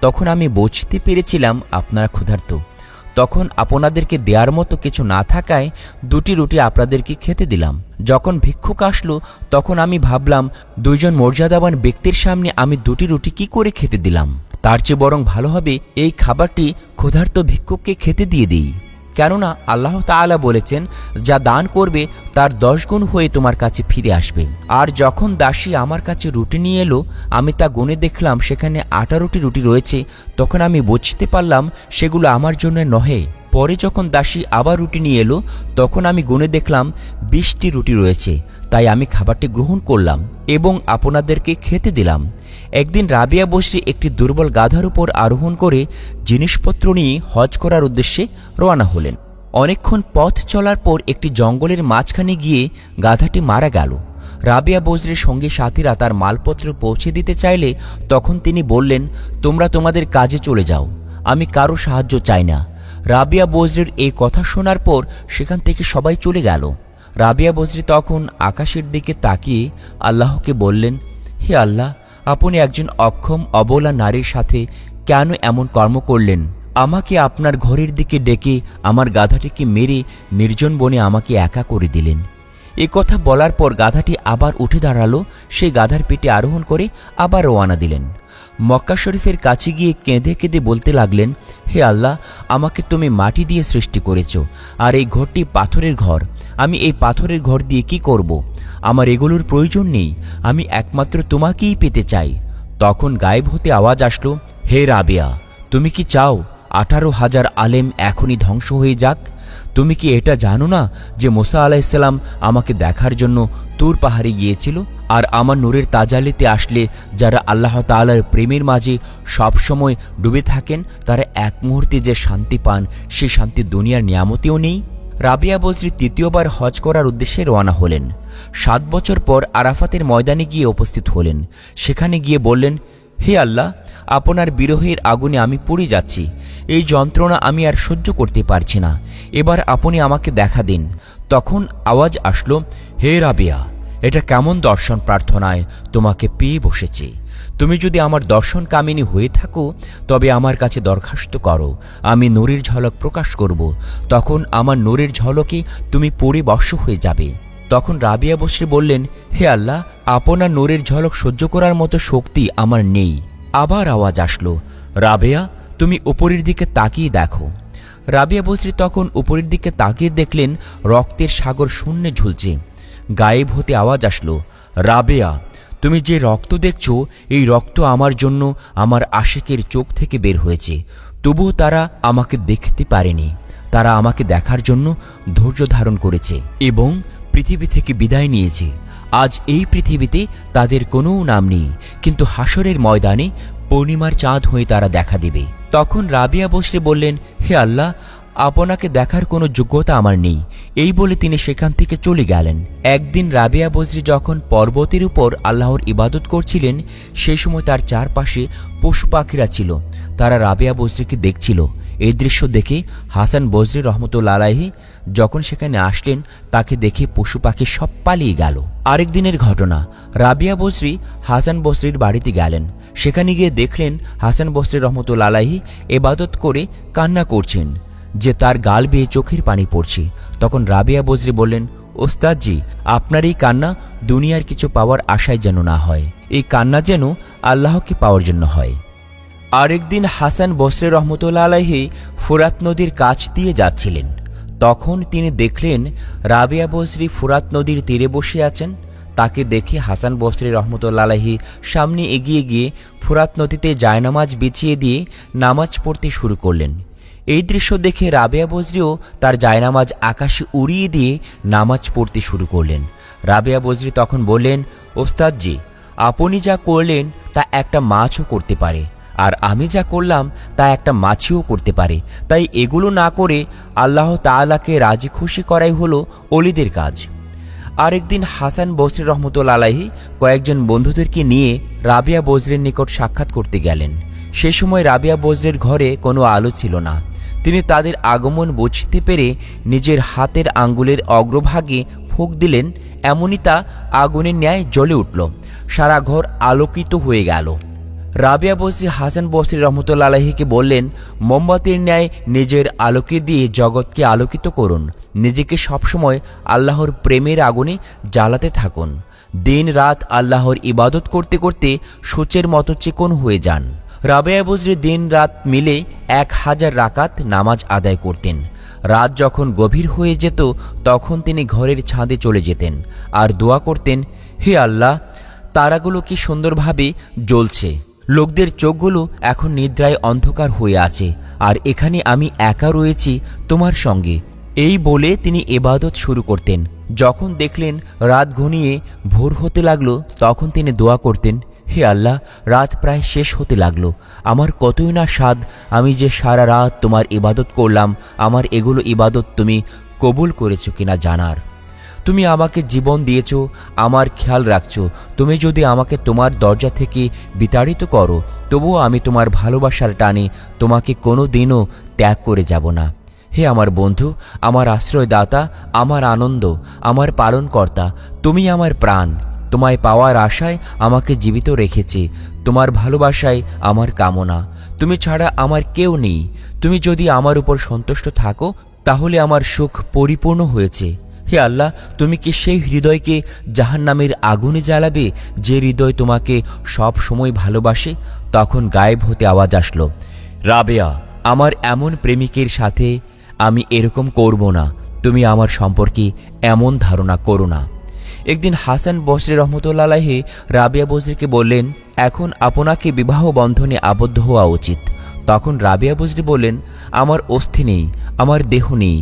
তখন আমি বুঝতে পেরেছিলাম আপনারা ক্ষুধার্ত। তখন আপনাদেরকে দেওয়ার মতো কিছু না থাকায় 2টি রুটি আপনাদেরকে খেতে দিলাম। যখন ভিক্ষুক আসলো তখন আমি ভাবলাম, 2 জন মর্যাদাবান ব্যক্তির সামনে আমি 2টি রুটি কি করে খেতে দিলাম, তার চেয়ে বরং ভালো হবে এই খাবারটি ক্ষুধার্ত ভিক্ষুককে খেতে দিয়ে দিই। কেননা আল্লাহ তাআলা বলেছেন, যা দান করবে তার 10 গুণ হয়ে তোমার কাছে ফিরে আসবে। আর যখন দাসী আমার কাছে রুটি নিয়ে এলো, আমি তা গুনে দেখলাম সেখানে 18টি রুটি রয়েছে। তখন আমি বুঝতে পারলাম সেগুলো আমার জন্য নহে। পরে যখন দাসী আবার রুটি নিয়ে এলো, তখন আমি গুনে দেখলাম 20টি রুটি রয়েছে। তাই আমি খাবারটি গ্রহণ করলাম এবং আপনাদেরকে খেতে দিলাম। একদিন রাবিয়া বসরি একটি দুর্বল গাধার উপর আরোহণ করে জিনিসপত্র নিয়ে হজ করার উদ্দেশ্যে রওনা হলেন। অনেকক্ষণ পথ চলার পর একটি জঙ্গলের মাঝখানে গিয়ে গাধাটি মারা গেল। রাবিয়া বজরির সঙ্গে সাথীরা তার মালপত্র পৌঁছে দিতে চাইলে তখন তিনি বললেন, তোমরা তোমাদের কাজে চলে যাও, আমি কারো সাহায্য চাই না। রাবিয়া বজরির এই কথা শোনার পর সেখান থেকে সবাই চলে গেল। রাবিয়া বজরি তখন আকাশের দিকে তাকিয়ে আল্লাহকে বললেন, হে আল্লাহ, আপনি একজন অক্ষম অবলা নারীর সাথে কেন এমন কর্ম করলেন? আমাকে আপনার ঘরের দিকে ডেকে আমার গাধাটিকে মেরে নির্জন বনে আমাকে একা করে দিলেন। এ কথা বলার পর গাধাটি আবার উঠে দাঁড়ালো। সেই গাধার পেটে আরোহণ করে আবার রওনা দিলেন। মক্কা শরীফের কাছে গিয়ে কেঁদে কেঁদে বলতে লাগলেন, হে আল্লাহ, আমাকে তুমি মাটি দিয়ে সৃষ্টি করেছ, আর এই ঘরটি পাথরের ঘর। আমি এই পাথরের ঘর দিয়ে কি করব? আমার এগুলোর প্রয়োজন নেই, আমি একমাত্র তোমাকেই পেতে চাই। তখন গায়েব হতে আওয়াজ আসলো, হে রাবিয়া, তুমি কি চাও 18,000 আলেম এখনই ধ্বংস হয়ে যাক? তুমি কি এটা জানো না যে মুসা আলাইহিসসালাম আমাকে দেখার জন্য তুর পাহাড়ে গিয়েছিল? আর আমার নূরের তাজালিতে আসলে যারা আল্লাহ তাআলার প্রেমের মাঝে সবসময় ডুবে থাকেন, তারা এক মুহূর্তে যে শান্তি পান, সে শান্তি দুনিয়ার নিয়ামতেও নেই। রাবিয়া বজরি তৃতীয়বার হজ করার উদ্দেশ্যে রওনা হলেন। 7 বছর পর আরাফাতের ময়দানে গিয়ে উপস্থিত হলেন। সেখানে গিয়ে বললেন, হে আল্লাহ, আপনার বিরহের আগুনে আমি পুড়ে যাচ্ছি। এই যন্ত্রণা আমি আর সহ্য করতে পারছি না, এবার আপনি আমাকে দেখা দিন। তখন আওয়াজ আসলো, হে রাবিয়া, এটা কেমন দর্শন প্রার্থনায় তোমাকে পেয়ে বসেছে? তুমি যদি আমার দর্শন কামিনী হয়ে থাকো তবে আমার কাছে দরখাস্ত করো, আমি নূরের ঝলক প্রকাশ করব। তখন আমার নূরের ঝলকে তুমি পড়ে বশ হয়ে যাবে। তখন রাবিয়া বসরি বললেন, হে আল্লাহ, আপনার নূরের ঝলক সহ্য করার মতো শক্তি আমার নেই। আবার আওয়াজ আসলো, রাবিয়া, তুমি উপরের দিকে তাকিয়ে দেখো। রাবিয়া বসরি তখন উপরের দিকে তাকিয়ে দেখলেন রক্তের সাগর শূন্যে ঝুলছে। গায়েব হতে আওয়াজ আসলো, রাবিয়া, তুমি যে রক্ত দেখছো, এই রক্ত আমার জন্য আমার আশিকের চোখ থেকে বের হয়েছে। তবুও তারা আমাকে দেখতে পারেনি। তারা আমাকে দেখার জন্য ধৈর্য ধারণ করেছে এবং পৃথিবী থেকে বিদায় নিয়েছে। আজ এই পৃথিবীতে তাদের কোনো নাম নেই, কিন্তু হাসরের ময়দানে পূর্ণিমার চাঁদ হয়ে তারা দেখা দেবে। তখন রাবিয়া বসরে বললেন, হে আল্লাহ, আপনাকে দেখার কোনো যোগ্যতা আমার নেই। এই বলে তিনি সেখান থেকে চলে গেলেন। একদিন রাবিয়া বজরি যখন পর্বতের উপর আল্লাহর ইবাদত করছিলেন, সেই সময় তার চারপাশে পশু পাখিরা ছিল। তারা রাবিয়া বজরিকে দেখছিল। এই দৃশ্য দেখে হাসান বজরি রহমতুল্লাহ আলাইহি যখন সেখানে আসলেন, তাকে দেখে পশু পাখি সব পালিয়ে গেল। আরেক দিনের ঘটনা, রাবিয়া বজরি হাসান বজরির বাড়িতে গেলেন। সেখানে গিয়ে দেখলেন হাসান বজরি রহমতুল্লাহ আলাইহি ইবাদত করে কান্না করছেন যে তার গাল বেয়ে চোখের পানি পড়ছে। তখন রাবিয়া বজরি বললেন, ওস্তাদজি, আপনার এই কান্না দুনিয়ার কিছু পাওয়ার আশায় যেন না হয়, এই কান্না যেন আল্লাহকে পাওয়ার জন্য হয়। আরেকদিন হাসান বসরি রহমতুল্লাহ আলাইহি ফুরাত নদীর কাছ দিয়ে যাচ্ছিলেন। তখন তিনি দেখলেন রাবিয়া বজরি ফুরাত নদীর তীরে বসে আছেন। তাকে দেখে হাসান বসরি রহমতুল্লাহ আলাইহি সামনে এগিয়ে গিয়ে ফুরাত নদীতে জায়নামাজ বিছিয়ে দিয়ে নামাজ পড়তে শুরু করলেন। এই দৃশ্য দেখে রাবিয়া বজরিও তার জায়নামাজ আকাশে উড়িয়ে দিয়ে নামাজ পড়তে শুরু করলেন। রাবিয়া বজরি তখন বললেন, ওস্তাদজি, আপনি যা করলেন তা একটা মাছও করতে পারে, আর আমি যা করলাম তা একটা মাছিও করতে পারে। তাই এগুলো না করে আল্লাহ তাআলাকে রাজি খুশি করাই হলো ওলিদের কাজ। আরেকদিন হাসান বসরি রহমতুল্লাহ আলাইহি কয়েকজন বন্ধুদেরকে নিয়ে রাবিয়া বজরির নিকট সাক্ষাৎ করতে গেলেন। সে সময় রাবিয়া বজরির ঘরে কোনো আলো ছিল না। তিনি তাদের আগমন বুঝতে পেরে নিজের হাতের আঙ্গুলের অগ্রভাগে ফুঁক দিলেন, এমনই তা আগুনের ন্যায় জ্বলে উঠল। সারা ঘর আলোকিত হয়ে গেল। রাবেয়া বসরি হাসান বসরি রহমতুল্লাহ আলাইহিকে বললেন, মোমবাতির ন্যায় নিজের আলোকে দিয়ে জগৎকে আলোকিত করুন। নিজেকে সবসময় আল্লাহর প্রেমের আগুনে জ্বালাতে থাকুন। দিন রাত আল্লাহর ইবাদত করতে করতে সূচের মতো চিকন হয়ে যান। রাবেয়া বসরি দিন রাত মিলে 1000 রাকাত নামাজ আদায় করতেন। রাত যখন গভীর হয়ে যেত তখন তিনি ঘরের ছাদে চলে যেতেন আর দোয়া করতেন, হে আল্লাহ, তারাগুলো কি সুন্দরভাবে জ্বলছে। লোকদের চোখগুলো এখন নিদ্রায় অন্ধকার হয়ে আছে, আর এখানে আমি একা রয়েছি তোমার সঙ্গে। এই বলে তিনি ইবাদত শুরু করতেন। যখন দেখলেন রাত ঘনিয়ে ভোর হতে লাগলো তখন তিনি দোয়া করতেন, হে আল্লাহ, রাত প্রায় শেষ হতে লাগলো। আমার কতই না স্বাদ আমি যে সারা রাত তোমার ইবাদত করলাম। আমার এগুলো ইবাদত তুমি কবুল করেছো কিনা জানার। তুমি আমাকে জীবন দিয়েছ, আমার খেয়াল রাখছো। তুমি যদি আমাকে তোমার দরজা থেকে বিতাড়িত করো তবুও আমি তোমার ভালোবাসার টানে তোমাকে কোনো দিনও ত্যাগ করে যাব না। হে আমার বন্ধু, আমার আশ্রয়দাতা, আমার আনন্দ, আমার পালনকর্তা, তুমি আমার প্রাণ। তোমায় পাওয়ার আশায় আমাকে জীবিত রেখেছে। তোমার ভালোবাসায় আমার কামনা। তুমি ছাড়া আমার কেউ নেই। তুমি যদি আমার উপর সন্তুষ্ট থাকো তাহলে আমার সুখ পরিপূর্ণ হয়েছে। হে আল্লাহ, তুমি কি সেই হৃদয়কে জাহান্নামের আগুনে জ্বালাবে যে হৃদয় তোমাকে সব সময় ভালোবাসে? তখন গায়েব হতে আওয়াজ আসলো, রাবেয়া, আমার এমন প্রেমিকের সাথে আমি এরকম করব না। তুমি আমার সম্পর্কে এমন ধারণা করো না। একদিন হাসান বসরি রহমতুল্লাহ আলাইহি রাবেয়া বসরিকে বললেন, এখন আপনাকে বিবাহ বন্ধনে আবদ্ধ হওয়া উচিত। তখন রাবেয়া বসরি বললেন, আমার অস্থি নেই, আমার দেহ নেই,